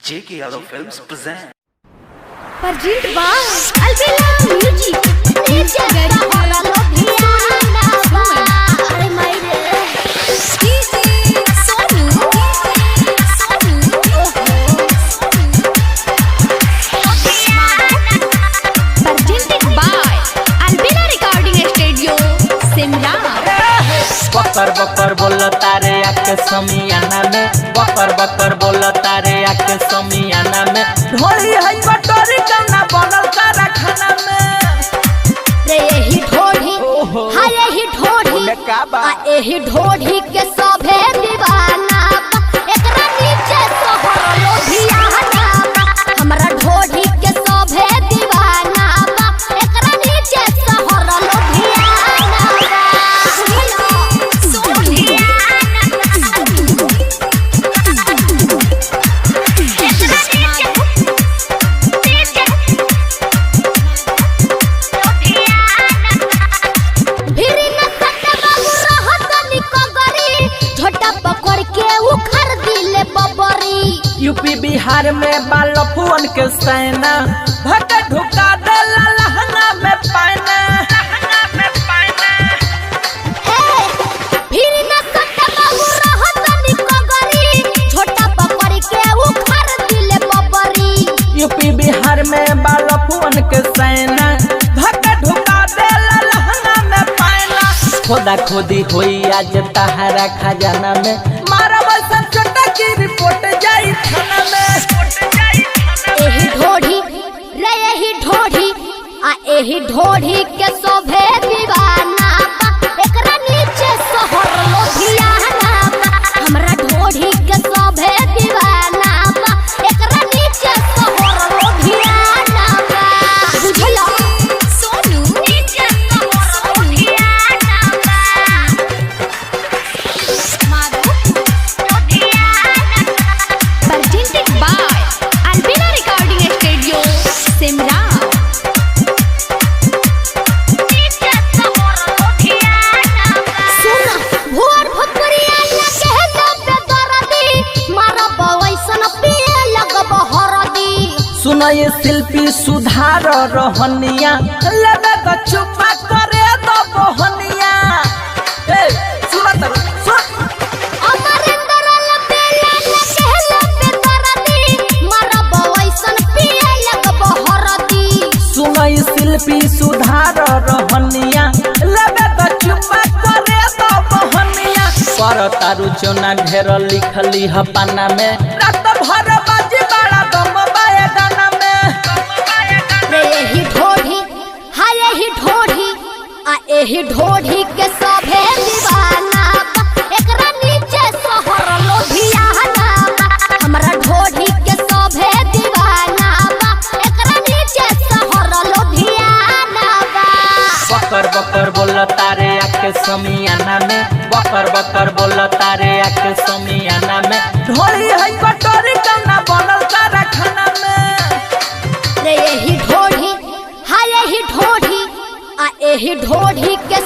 J.K. Yadav Films present. Present by Albela Music. Nitya Gari Hora Lobhiana Are my Sonu Presented by Albela Recording Studio Simla. बकर बकर बोल तारे आके समियाना में बकर बकर बोल तारे आके समियाना में ढोली है कटोरी कौना बनल तारा खाना में रे यही ढोढ़ी हाय यही ढोढ़ी आ यही ढोढ़ी के सभे दीवाना एकरा नीचे सोहर लोभियाना हमरा ढोढ़ी के सभे दीवाना एकरा नीचे सोहर लोभियाना यूपी बिहार में बालफुअन के सेना भट ढुका देला लहंगा में पाना फिर न सत्ता बाबू रहत निकगरी छोटा पकड़ के उखड़ दिले बबरी यूपी बिहार में बालफुअन के सेना भट ढुका देला लहंगा में पाना खोदा खोदी होई आज तहारा खजाना में मारा बसन छोटा की रिपोर्ट जाई थाना में एही ढोढ़ी रे एही ढोढ़ी आ एही ढोढ़ी के शोभे दीवाना एकरा नीचे सोहर लोभियाना हमरा ढोढ़ी के शोभे दीवाना एकरा नीचे सोहर लोभियाना बुझला सोनू नीचे सोहर लोभियाना मारू लोभियाना presented by Albela Recording Studio Simla. सुना भोर भोकरिया न कहला पे दरदी मारा बवैसन पिए लगब हरदी सुना ये शिल्पी सुधार रहनिया लगा तो चुपा करे तो बहनिया ए सुना तो सुन अमरेंद्र लपेला न कहला पे दरदी मारा बवैसन पिए लगब हरदी सुना ये शिल्पी सुधार रहनिया लगा तो चुपा करे तो बहनिया पर तारू चोना ढेर लिखली ह पाना में रात भर बाजी बड़ा दम बाए गाना में रे यही ढोढ़ी हाय यही ढोढ़ी आ यही ढोढ़ी के सभे दीवाना एकरा नीचे सोहर लोभियाना हमरा ढोढ़ी के सभे दीवाना एकरा नीचे सोहर लोभियाना बकर बकर बोल तारे आके समियाना में बकर बकर बोल तारे आके समियाना में ढोली है कटोरी कौना बनल तारा खाना में रे यही ढोढ़ी हाय यही ढोढ़ी आ यही ढोढ़ी के